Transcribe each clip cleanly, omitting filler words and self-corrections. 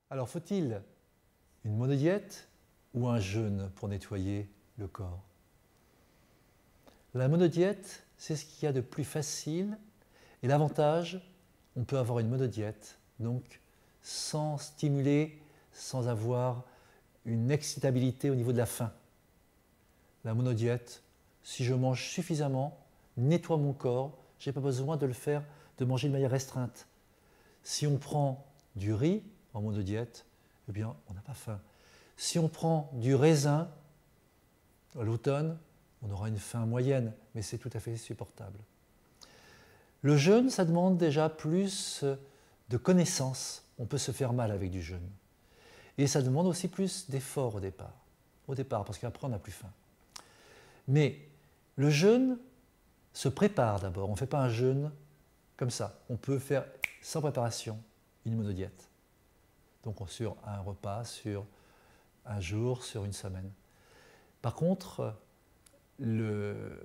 Alors, faut-il une monodiète ou un jeûne pour nettoyer le corps? La monodiète, c'est ce qu'il y a de plus facile. Et l'avantage, on peut avoir une monodiète, donc sans stimuler, sans avoir une excitabilité au niveau de la faim. La monodiète, si je mange suffisamment, nettoie mon corps, je n'ai pas besoin de le faire, de manger de manière restreinte. Si on prend du riz en monodiète, eh bien, on n'a pas faim. Si on prend du raisin à l'automne, on aura une faim moyenne, mais c'est tout à fait supportable. Le jeûne, ça demande déjà plus de connaissances. On peut se faire mal avec du jeûne. Et ça demande aussi plus d'efforts au départ. Parce qu'après, on n'a plus faim. Mais le jeûne se prépare d'abord. On ne fait pas un jeûne comme ça. On peut faire sans préparation une monodiète. Donc sur un repas, sur un jour, sur une semaine. Par contre, le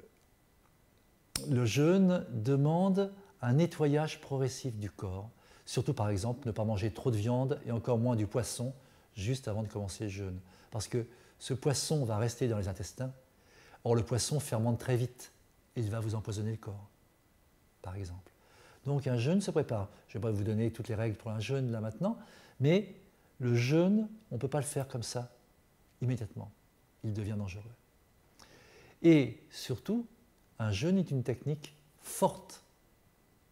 jeûne demande un nettoyage progressif du corps. Surtout par exemple, ne pas manger trop de viande et encore moins du poisson juste avant de commencer le jeûne. Parce que ce poisson va rester dans les intestins. Or, le poisson fermente très vite et il va vous empoisonner le corps, par exemple. Donc, un jeûne se prépare. Je ne vais pas vous donner toutes les règles pour un jeûne là maintenant, mais le jeûne, on ne peut pas le faire comme ça, immédiatement. Il devient dangereux. Et surtout, un jeûne est une technique forte.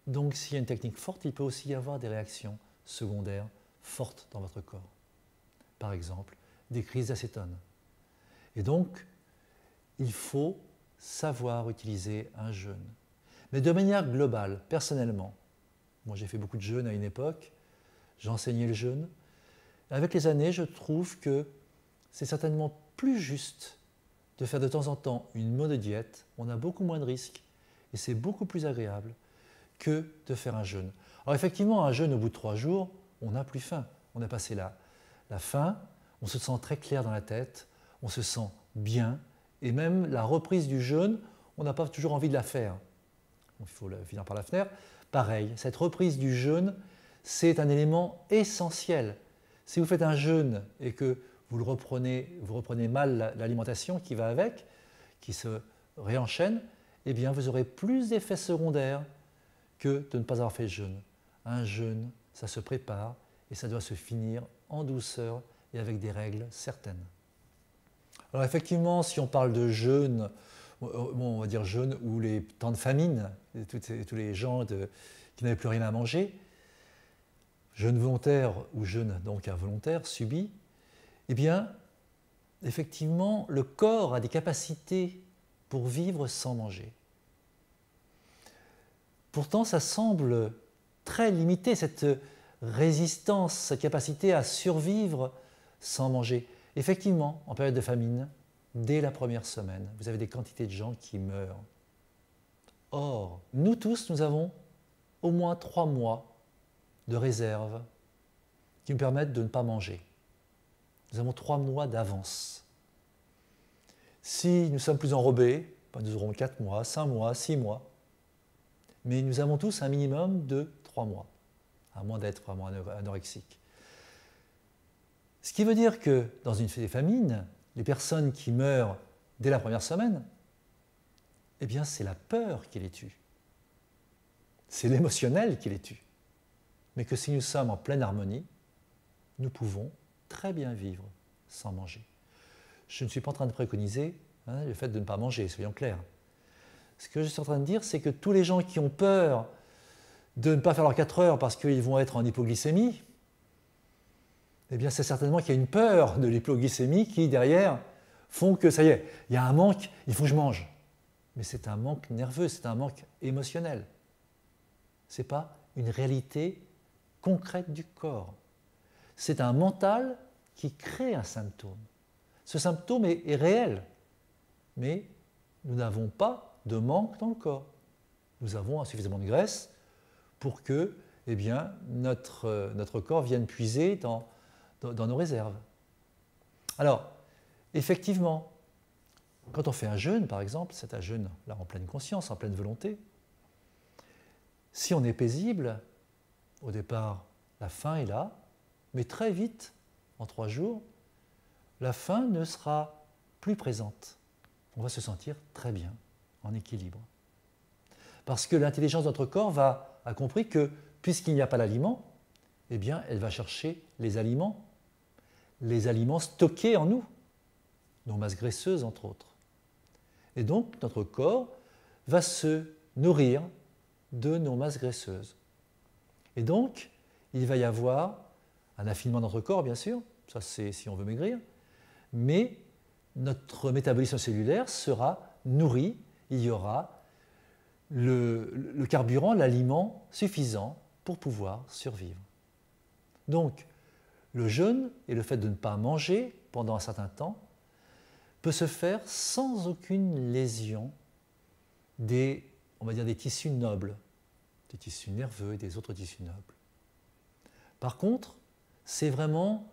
Donc, s'il y a une technique forte, il peut aussi y avoir des réactions secondaires fortes dans votre corps. Par exemple, des crises d'acétone. Et donc, il faut savoir utiliser un jeûne. Mais de manière globale, personnellement, moi j'ai fait beaucoup de jeûnes à une époque, j'enseignais le jeûne. Avec les années, je trouve que c'est certainement plus juste de faire de temps en temps une monodiète, on a beaucoup moins de risques et c'est beaucoup plus agréable que de faire un jeûne. Alors effectivement, un jeûne au bout de 3 jours, on n'a plus faim. On a passé la faim, on se sent très clair dans la tête, on se sent bien, et même la reprise du jeûne, on n'a pas toujours envie de la faire. Donc, il faut la finir par la faire. Pareil, cette reprise du jeûne, c'est un élément essentiel. Si vous faites un jeûne et que vous reprenez mal l'alimentation qui va avec, qui se réenchaîne, eh bien vous aurez plus d'effets secondaires que de ne pas avoir fait le jeûne. Un jeûne, ça se prépare et ça doit se finir en douceur et avec des règles certaines. Alors effectivement, si on parle de jeûne, on va dire jeûne ou les temps de famine, tous les gens qui n'avaient plus rien à manger, jeûne volontaire ou jeûne donc involontaire, subi, eh bien, effectivement, le corps a des capacités pour vivre sans manger. Pourtant, ça semble très limité, cette résistance, cette capacité à survivre sans manger. Effectivement, en période de famine, dès la première semaine, vous avez des quantités de gens qui meurent. Or, nous tous, nous avons au moins 3 mois de réserve qui nous permettent de ne pas manger. Nous avons 3 mois d'avance. Si nous sommes plus enrobés, nous aurons 4 mois, 5 mois, 6 mois. Mais nous avons tous un minimum de 3 mois, à moins d'être vraiment anorexique. Ce qui veut dire que dans une famine, les personnes qui meurent dès la première semaine, eh bien c'est la peur qui les tue. C'est l'émotionnel qui les tue. Mais que si nous sommes en pleine harmonie, nous pouvons très bien vivre sans manger. Je ne suis pas en train de préconiser le fait de ne pas manger, soyons clairs. Ce que je suis en train de dire, c'est que tous les gens qui ont peur de ne pas faire leurs 4 heures parce qu'ils vont être en hypoglycémie, eh bien c'est certainement qu'il y a une peur de l'hypoglycémie qui, derrière, font que ça y est, il y a un manque, il faut que je mange. Mais c'est un manque nerveux, c'est un manque émotionnel. Ce n'est pas une réalité concrète du corps. C'est un mental qui crée un symptôme. Ce symptôme est réel, mais nous n'avons pas de manque dans le corps. Nous avons suffisamment de graisse pour que notre corps vienne puiser dans nos réserves. Alors, effectivement, quand on fait un jeûne, par exemple, c'est un jeûne là, en pleine conscience, en pleine volonté, si on est paisible, au départ, la faim est là, mais très vite, en 3 jours, la faim ne sera plus présente. On va se sentir très bien, en équilibre. Parce que l'intelligence de notre corps a compris que, puisqu'il n'y a pas d'aliment, eh bien, elle va chercher les aliments stockés en nous, nos masses graisseuses entre autres. Et donc, notre corps va se nourrir de nos masses graisseuses. Et donc, il va y avoir un affinement de notre corps, bien sûr, ça c'est si on veut maigrir, mais notre métabolisme cellulaire sera nourri, il y aura le carburant, l'aliment suffisant pour pouvoir survivre. Donc, le jeûne et le fait de ne pas manger pendant un certain temps peut se faire sans aucune lésion on va dire des tissus nobles, des tissus nerveux et des autres tissus nobles. Par contre, c'est vraiment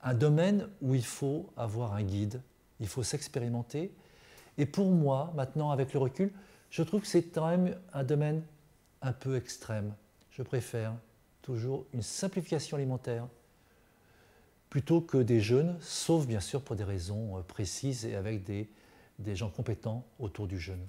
un domaine où il faut avoir un guide, il faut s'expérimenter. Et pour moi, maintenant, avec le recul, je trouve que c'est quand même un domaine un peu extrême. Je préfère toujours une simplification alimentaire plutôt que des jeûnes, sauf bien sûr pour des raisons précises et avec des gens compétents autour du jeûne.